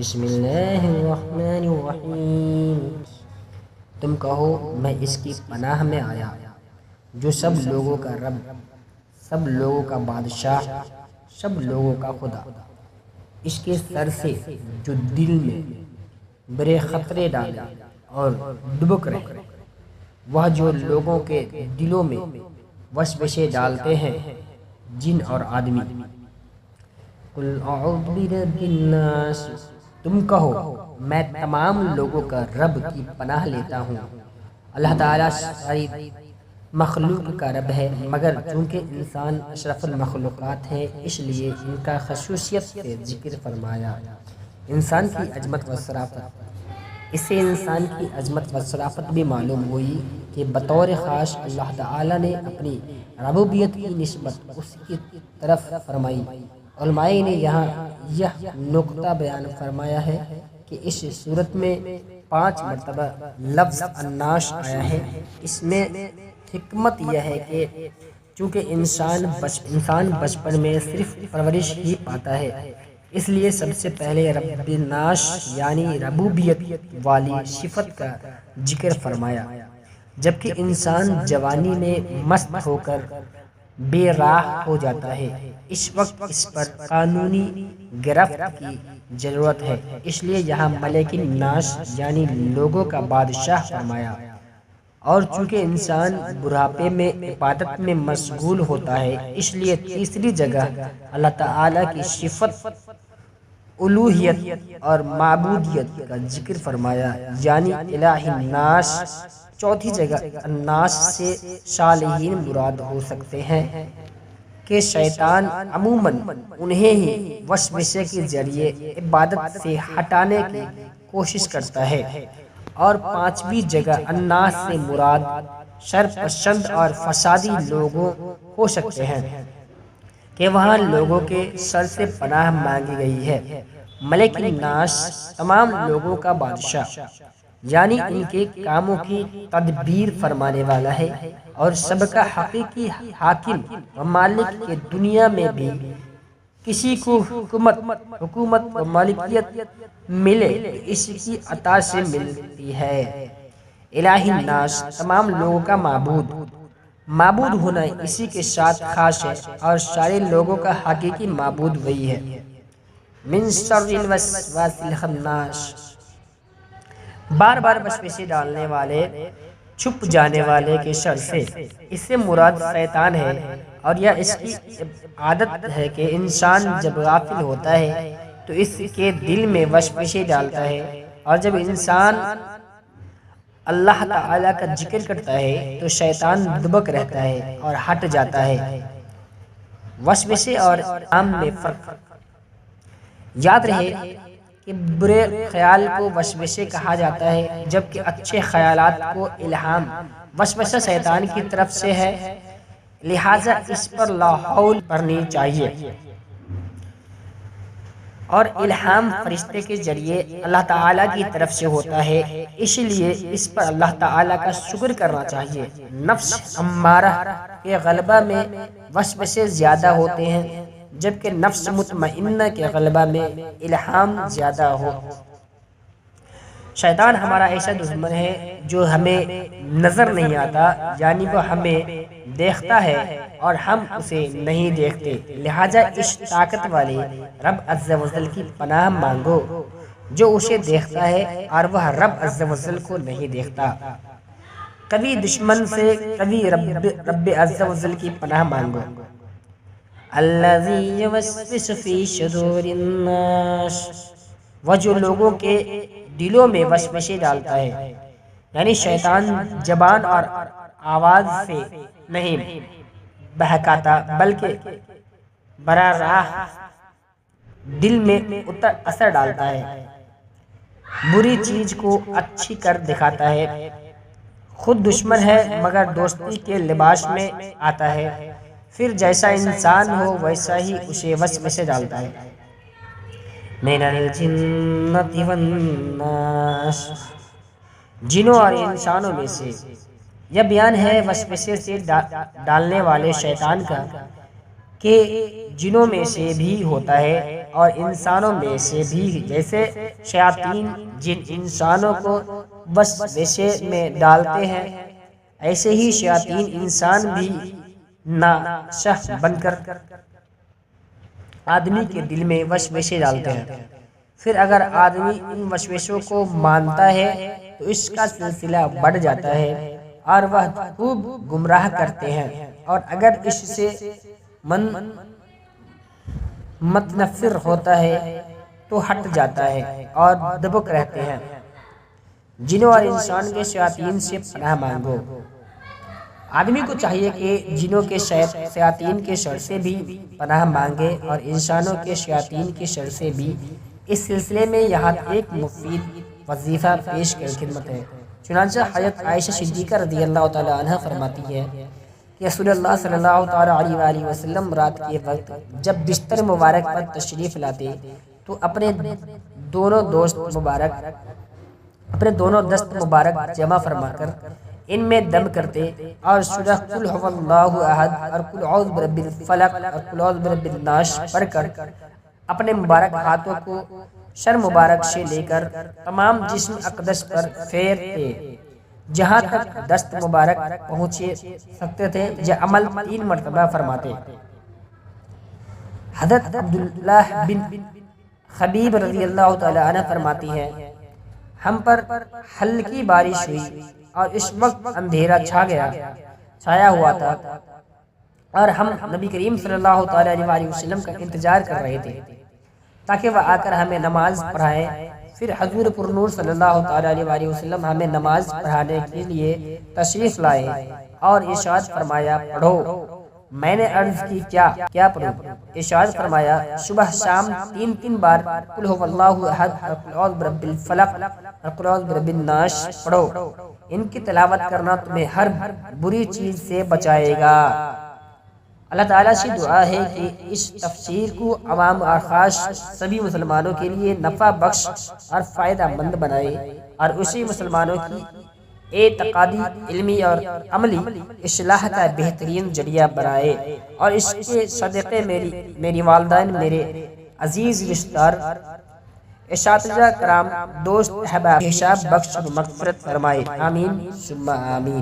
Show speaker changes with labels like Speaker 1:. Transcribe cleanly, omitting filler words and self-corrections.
Speaker 1: بسم اللہ الرحمن الرحیم۔ تم کہو میں اس کی پناہ میں آیا جو سب لوگوں کا رب، سب لوگوں کا بادشاہ، سب لوگوں کا خدا، اس کے سر سے جو دل میں بڑے خطرے ڈالے اور ڈبک رہے، وہ جو لوگوں کے دلوں میں وسوسے ڈالتے ہیں، جن اور آدمی۔ قل اعوذ برب الناس، تم کہو میں تمام لوگوں کا رب کی پناہ لیتا ہوں۔ اللہ تعالیٰ ساری مخلوق کا رب ہے، مگر چونکہ انسان اشرف المخلوقات ہیں اس لیے ان کا خصوصیت سے ذکر فرمایا۔ انسان کی عظمت و شرافت، اس سے انسان کی عظمت و شرافت بھی معلوم ہوئی کہ بطور خاص اللہ تعالیٰ نے اپنی ربوبیت کی نسبت اس کی طرف فرمائی۔ علماء نے یہاں یہ نقطہ بیان فرمایا ہے کہ اس صورت میں 5 مرتبہ لفظ الناس آیا ہے۔ اس میں حکمت یہ ہے کہ چونکہ انسان بچپن میں صرف پرورش ہی پاتا ہے، اس لیے سب سے پہلے رب الناس یعنی ربوبیت والی صفت کا ذکر فرمایا۔ جبکہ انسان جوانی میں مست ہو کر بے راہ ہو جاتا ہے، اس وقت اس پر قانونی گرفت کی ضرورت ہے، اس لیے یہاں ملک الناس یعنی لوگوں کا بادشاہ فرمایا۔ اور چونکہ انسان بڑھاپے میں عبادت میں مشغول ہوتا ہے، اس لیے تیسری جگہ اللہ تعالیٰ کی صفت الوہیت اور معبودیت کا ذکر فرمایا، یعنی الہ الناس۔ چوتھی جگہ الناس سے صالحین مراد ہو سکتے ہیں کہ شیطان عموماً انہیں ہی وسوسے کے ذریعے عبادت سے ہٹانے کی کوشش کرتا ہے۔ اور پانچویں جگہ الناس سے مراد شر پسند اور فسادی لوگوں ہو سکتے ہیں کہ وہاں لوگوں کے سر سے پناہ مانگی گئی ہے۔ ملک الناس تمام لوگوں کا بادشاہ یعنی ان کے کاموں کی تدبیر فرمانے والا ہے، اور سب کا حقیقی حاکم و مالک کے دنیا میں بھی کسی کو حکومت و مالکیت ملے تو اس کی عطا سے ملتی ہے۔ الہ الناس تمام لوگوں کا معبود ہونا اسی کے ساتھ خاص ہے، اور سارے لوگوں کا حقیقی معبود وہی ہے۔ من شر الوسواس الخناس، بار بار وسوسے ڈالنے والے، چھپ جانے والے کے شر سے۔ اس سے مراد شیطان ہے، اور یہ اس کی عادت ہے کہ انسان جب غافل ہوتا ہے تو اس کے دل میں وسوسے ڈالتا ہے، اور جب انسان اللہ تعالیٰ کا ذکر کرتا ہے تو شیطان دبک رہتا ہے اور ہٹ جاتا ہے۔ وسوسے اور الہام میں فرق، یاد رہے کہ برے خیال کو وسوسے کہا جاتا ہے، جبکہ اچھے خیالات کو الہام۔ وسوسہ شیطان کی طرف سے ہے، لہٰذا اس پر لا حول پڑھنی چاہیے، اور الہام فرشتے کے ذریعے اللہ تعالیٰ کی طرف سے ہوتا ہے، اس لیے اس پر اللہ تعالیٰ کا شکر کرنا چاہیے۔ نفس امارہ کے غلبہ میں وسوسے زیادہ ہوتے ہیں، جبکہ نفس مطمئنہ کے غلبہ میں الہام زیادہ ہو۔ شیطان ہمارا ایسا دشمن ہے جو ہمیں نظر نہیں آتا، یعنی وہ ہمیں دیکھتا ہے اور ہم اسے نہیں دیکھتے، لہٰذا اس طاقت والے رب عز و جل کی پناہ مانگو جو اسے دیکھتا ہے اور وہ رب عز و جل کو نہیں دیکھتا۔ کبھی دشمن سے، کبھی رب عز و جل کی پناہ مانگو۔ الذی یوسوس فی صدور الناس، وہ جو لوگوں کے دلوں میں وسوسے ڈالتا ہے، یعنی شیطان زبان اور آواز سے نہیں بہکاتا بلکہ براہ راست دل میں اثر ڈالتا ہے، بری چیز کو اچھی کر دکھاتا ہے، خود دشمن ہے مگر دوستی کے لباس میں آتا ہے، پھر جیسا انسان ہو ویسا ہی اسے وسوسے ڈالتا ہے۔ من الجنۃ والناس، جنوں اور انسانوں میں سے۔ یہ بیان ہے وسوسے سے ڈالنے والے شیطان کا کہ جنوں میں سے بھی ہوتا ہے اور انسانوں میں سے بھی، جیسے شیاطین جن انسانوں کو وسوسے میں ڈالتے ہیں، ایسے ہی شیاطین انسان بھی ناشہ بن کر آدمی کے دل میں وسوسے ڈالتے ہیں۔ پھر اگر آدمی ان وسوسوں کو مانتا ہے تو اس کا سلسلہ بڑھ جاتا ہے اور وہ خوب گمراہ کرتے ہیں، اور اگر اس سے متنفر ہوتا ہے تو ہٹ جاتا ہے اور دبک رہتے ہیں۔ جنوں اور انسان کے شیاطین سے پناہ مانگو۔ آدمی کو چاہیے کہ جنوں کے شیاطین کے شر سے بھی پناہ مانگے اور انسانوں کے شیاطین کے شر سے بھی۔ اس سلسلے میں یہاں ایک مفید وظیفہ پیش کر خدمت ہے۔ چنانچہ حضرت عائشہ صدیقہ رضی اللہ تعالی عنہ فرماتی ہے کہ رسول اللہ صلی اللہ تعالی علیہ وآلہ وسلم رات کے وقت جب بستر مبارک پر تشریف لاتے تو اپنے دونوں دست مبارک جمع فرما کر ان میں دم کرتے اور سورہ قل هو اللہ احد اور قل اعوذ برب الفلق اور قل اعوذ برب الناس پڑھ کر اپنے مبارک ہاتھوں کو سر مبارک سے لے کر تمام جسم اقدس پر پھیرتے، جہاں تک دست مبارک پہنچے سکتے تھے۔ یہ عمل 3 مرتبہ فرماتے۔ حضرت عبداللہ بن خبیب رضی اللہ تعالی عنہ فرماتی ہے، ہم پر ہلکی بارش ہوئی اور اس وقت اندھیرا چھایا ہوا تھا اور ہم نبی کریم صلی اللہ تعالی علیہ وسلم کا انتظار کر رہے تھے تاکہ وہ آ کر ہمیں نماز پڑھائیں۔ پھر حضور پرنور صلی اللہ تعالی علیہ وسلم ہمیں نماز پڑھانے کے لیے تشریف لائے اور ارشاد فرمایا پڑھو۔ میں نے عرض کی کیا پڑھوں؟ ارشاد فرمایا صبح شام 3 بار قل هو اللہ احد اور قل اعوذ برب الفلق اور قل اعوذ برب الناس پڑھو۔ ان کی تلاوت کرنا تمہیں ہر بری چیز سے بچائے گا۔ اللہ تعالیٰ سے دعا ہے کہ اس تفسیر کو عوام اور خاص سبھی مسلمانوں کے لیے نفع بخش اور فائدہ مند بنائے اور اسی مسلمانوں کی اعتقادی، علمی اور عملی اصلاح کا بہترین ذریعہ بنائے، اور اس کے صدقے میری والدین، میرے عزیز رشتہ دار، اساتذہ کرام، دوست احباب حساب بخش اور مغفرت فرمائے، آمین ثم آمین۔